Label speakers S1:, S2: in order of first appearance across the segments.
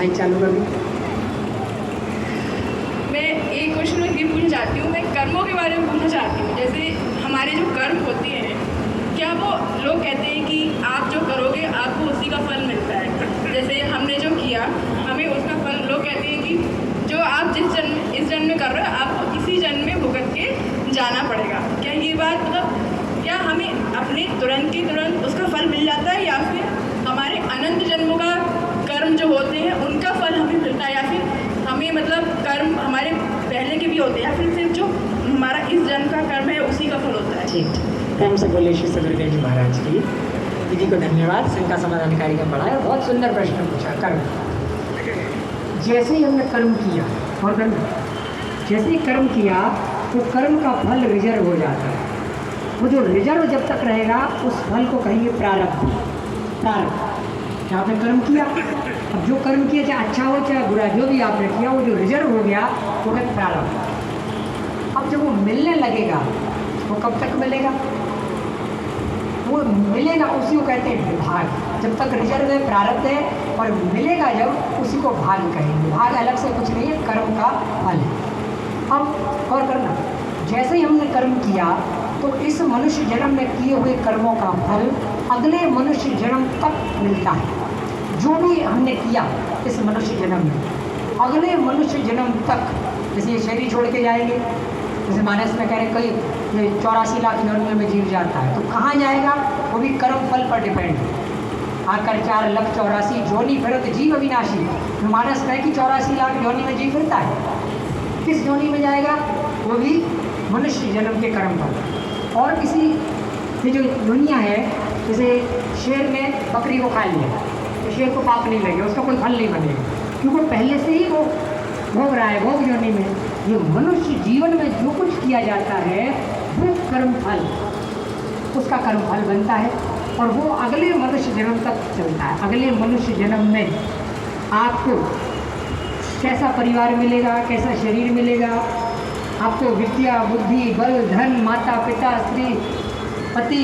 S1: Mic चालू कर दूँ।
S2: मैं एक क्वेश्चन ये पूछना चाहती हूँ, मैं कर्मों के बारे में पूछना चाहती हूँ। जैसे हमारे जो कर्म होते हैं, क्या वो लोग कहते हैं कि आप जो करोगे आपको उसी का फल मिलता है। जैसे हमने जो किया हमें उसका फल, लोग कहते हैं कि जो आप इस जन्म में कर रहे हो आपको इसी जन्म में भुगत के जाना पड़ेगा। क्या ये बात मतलब क्या हमें अपने तुरंत के तुरंत उसका फल मिल जाता है, या फिर हमारे अनंत जन्मों का कर्म जो होते हैं उनका फल हमें मिलता है, या फिर हमें मतलब कर्म हमारे पहले के भी होते हैं, या फिर सिर्फ जो हमारा इस जन्म का कर्म है उसी का फल होता है?
S1: ठीक, प्रेम से बोले श्री सदगुरुदेव जी महाराज की। दीदी को धन्यवाद, शंका समाधान कार्यक्रम पढ़ाया, बहुत सुंदर प्रश्न पूछा। कर्म, जैसे ही हमने कर्म किया और कर्म जैसे ही कर्म किया तो कर्म का फल रिजर्व हो जाता है। वो जो रिजर्व जब तक रहेगा उस फल को कहेंगे प्रारब्ध। प्रारब्ध, क्या आपने कर्म किया, अब जो कर्म किया चाहे अच्छा हो चाहे बुरा, जो भी आपने किया वो जो रिजर्व हो गया वो है प्रारब्ध। अब जब वो मिलने लगेगा वो कब तक मिलेगा, वो मिलेगा उसी को कहते हैं विभाग। जब तक रिजर्व है प्रारब्ध है और मिलेगा जब उसी को भाग कहेंगे। भाग अलग से कुछ नहीं है, कर्म का फल है। अब और करना, जैसे ही हमने कर्म किया तो इस मनुष्य जन्म में किए हुए कर्मों का फल अगले मनुष्य जन्म तक मिलता है। जो भी हमने किया इस मनुष्य जन्म में अगले मनुष्य जन्म तक, जैसे ये शरीर छोड़ के जाएंगे, जैसे मानस में कह रहे कोई 84 लाख योनियों में जीव जाता है, तो कहाँ जाएगा वो भी कर्म फल पर डिपेंड है। आकर 4,84,000 जोनी फिरत जीव अविनाशी, तो मानस में कि 84 लाख योनि में जीव फिरता है, किस योनि में जाएगा वो भी मनुष्य जन्म के कर्म पर। और किसी ये जो दुनिया है, जैसे शेर ने बकरी को खा लिया तो शेर को पाप नहीं लगेगा, उसका कोई फल नहीं बनेगा, क्योंकि पहले से ही वो भोग रहा है भोग योनि में। ये मनुष्य जीवन में जो कुछ किया जाता है वो कर्म फल, उसका कर्म फल बनता है और वो अगले मनुष्य जन्म तक चलता है। अगले मनुष्य जन्म में आपको कैसा परिवार मिलेगा, कैसा शरीर मिलेगा, आपको विद्या बुद्धि बल धन माता पिता स्त्री पति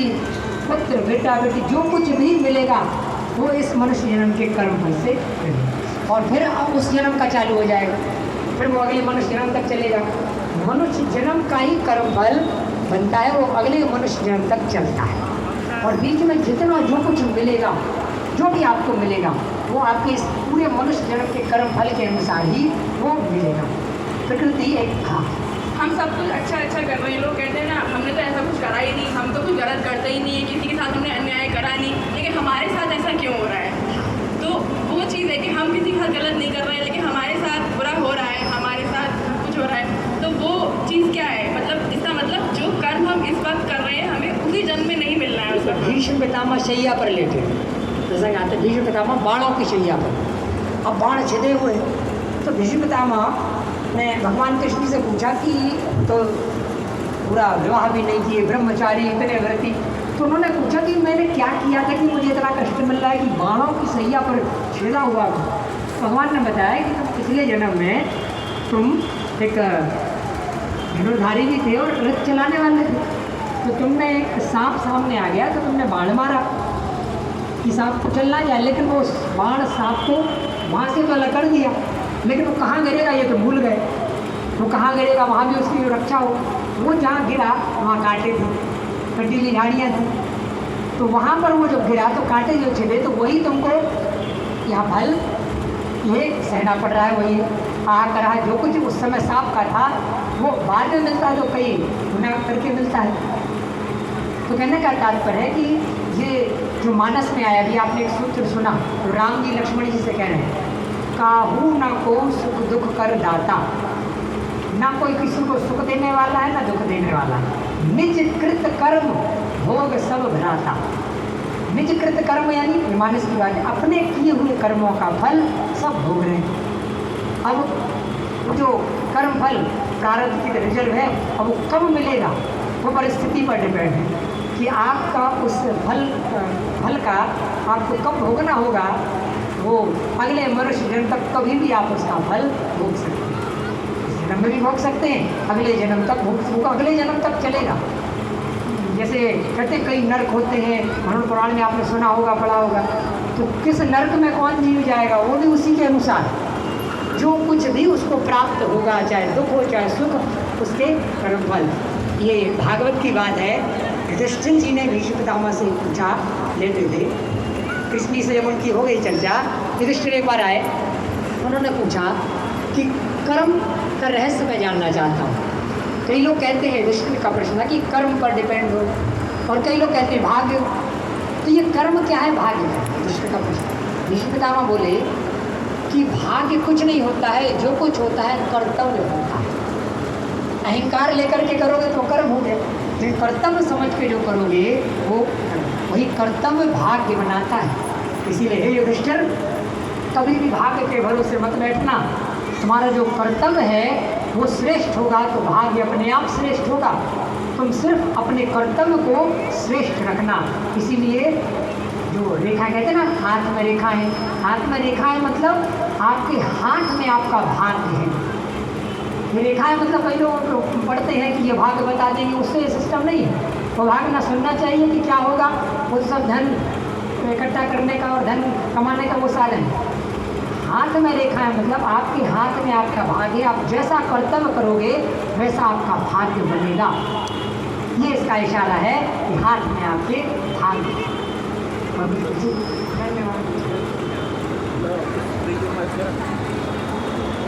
S1: पुत्र बेटा बेटी जो कुछ भी मिलेगा वो इस मनुष्य जन्म के कर्म फल से मिलेगा। और फिर अब उस जन्म का चालू हो जाएगा, फिर वो अगले मनुष्य जन्म तक चलेगा। मनुष्य जन्म का ही कर्म फल बनता है, वो अगले मनुष्य जन्म तक चलता है। और बीच में जितना जो कुछ मिलेगा, जो भी आपको मिलेगा वो आपके इस पूरे मनुष्य जन्म के कर्म फल के अनुसार ही वो मिलेगा। प्रकृति एक था,
S2: हम सब कुछ अच्छा अच्छा कर रहे हैं, लोग कहते हैं ना हमने तो ऐसा कुछ करा ही नहीं, हम तो कुछ गलत करते ही नहीं है, किसी के साथ हमने अन्याय करा नहीं, लेकिन हमारे साथ ऐसा क्यों हो रहा है? तो वो चीज़ है कि हम किसी के साथ गलत नहीं कर रहे हैं, लेकिन हमारे साथ बुरा हो रहा है, हमारे साथ कुछ हो रहा है। तो वो चीज़ क्या है, मतलब इसका मतलब जो कर्म हम इस वक्त कर रहे हैं हमें उसी जन्म में नहीं मिल रहा है उसका।
S1: भीष्म पितामह शैया पर लेटे, जैसा कहते हैं भीष्म पितामह बाणों की शैया पर, अब बाण छिदे हुए, तो भीष्म पितामह ने भगवान कृष्ण से पूछा कि तो पूरा विवाह भी नहीं किए, ब्रह्मचारी इतने व्रती, तो उन्होंने पूछा कि मैंने क्या किया था कि मुझे इतना कष्ट मिल रहा है कि बाणों की सैया पर छेदा हुआ। भगवान ने बताया कि तुम पिछले जन्म में तुम एक धनुर्धारी भी थे और रथ चलाने वाले थे, तो तुमने एक सांप सामने आ गया तो तुमने बाण मारा कि सांप को चलना जाए, लेकिन वो बाण सांप को वहाँ से तो अलग कर दिया, लेकिन वो कहाँ गिरेगा ये तो भूल गए, वो कहाँ गिरेगा वहाँ भी उसकी रक्षा हो। वो जहाँ गिरा वहाँ कांटे थे, कटीली झाड़ियाँ थी, तो वहाँ पर वो जब गिरा तो कांटे जो छिले, तो वही तुमको यहाँ फल ये सहना पड़ रहा है, वही आ कर रहा है। जो कुछ उस समय सांप का था वो बाद में मिलता है, तो कई गुना करके मिलता है। तो कहने का तात्पर्य है कि ये जो मानस में आया, अभी आपने एक सूत्र सुना, तो राम जी लक्ष्मण जी से कह रहे हैं, काहू ना को सुख दुख कर दाता, ना कोई किसी को सुख देने वाला है ना दुख देने वाला है, निज कृत कर्म भोग सब भराता। निज कृत कर्म यानी मानस की बात है, अपने किए हुए कर्मों का फल सब भोग रहे हैं। अब जो कर्म फल प्रारब्ध की रिजर्व है, अब वो कब मिलेगा वो परिस्थिति पर डिपेंड है कि आपका उस फल का आपको कब भोगना होगा। वो अगले मनुष्य जन्म तक कभी भी आप उसका फल भोग सकते हैं, इस जन्म में भी भोग सकते हैं, अगले जन्म तक भोग, अगले जन्म तक चलेगा। जैसे कहते कई नरक होते हैं, मनुष्य पुराण में आपने सुना होगा पढ़ा होगा, तो किस नर्क में कौन जीव जाएगा, वो भी उसी के अनुसार। जो कुछ भी उसको प्राप्त होगा, चाहे दुख हो चाहे सुख, उसके कर्मफल। ये भागवत की बात है। युधिष्ठिर जी ने भीष्म पितामह से पूछा, लेते थे कृष्ण से जब उनकी हो गई चर्चा, युधिष्ठिर एक बार आए, उन्होंने पूछा कि कर्म का रहस्य मैं जानना चाहता हूँ। कई लोग कहते हैं, युधिष्ठिर का प्रश्न था कि कर्म पर डिपेंड हो, और कई लोग कहते हैं भाग्य। तो ये कर्म क्या है, भाग्य क्या है, युधिष्ठिर का प्रश्न। भीष्म पितामह बोले कि भाग्य कुछ नहीं होता है, जो कुछ होता है कर्तव्य होता है। अहंकार लेकर के करोगे तो कर्म हो गए, लेकिन कर्तव्य समझ के जो करोगे वो वही कर्तव्य भाग्य बनाता है। इसीलिए हे युधिष्ठिर, कभी भी भाग्य के भरोसे मत बैठना। तुम्हारा जो कर्तव्य है वो श्रेष्ठ होगा तो भाग्य अपने आप श्रेष्ठ होगा। तुम सिर्फ अपने कर्तव्य को श्रेष्ठ रखना। इसीलिए जो रेखा कहते हैं ना, हाथ में रेखा है, हाथ में रेखा है मतलब आपके हाथ में आपका भाग्य है। ये रेखा है मतलब कई लोग पढ़ते हैं कि ये भाग्य बता देंगे, उससे सिस्टम नहीं है। वो भाग्य ना सुनना चाहिए कि क्या होगा, वो सब धन इकट्ठा करने का और धन कमाने का वो साधन है। हाथ में रेखा है मतलब आपके हाथ में आपका भाग्य, आप जैसा कर्तव्य करोगे वैसा आपका भाग्य बनेगा। ये इसका इशारा है कि हाथ में आपके भाग्य। धन्यवाद।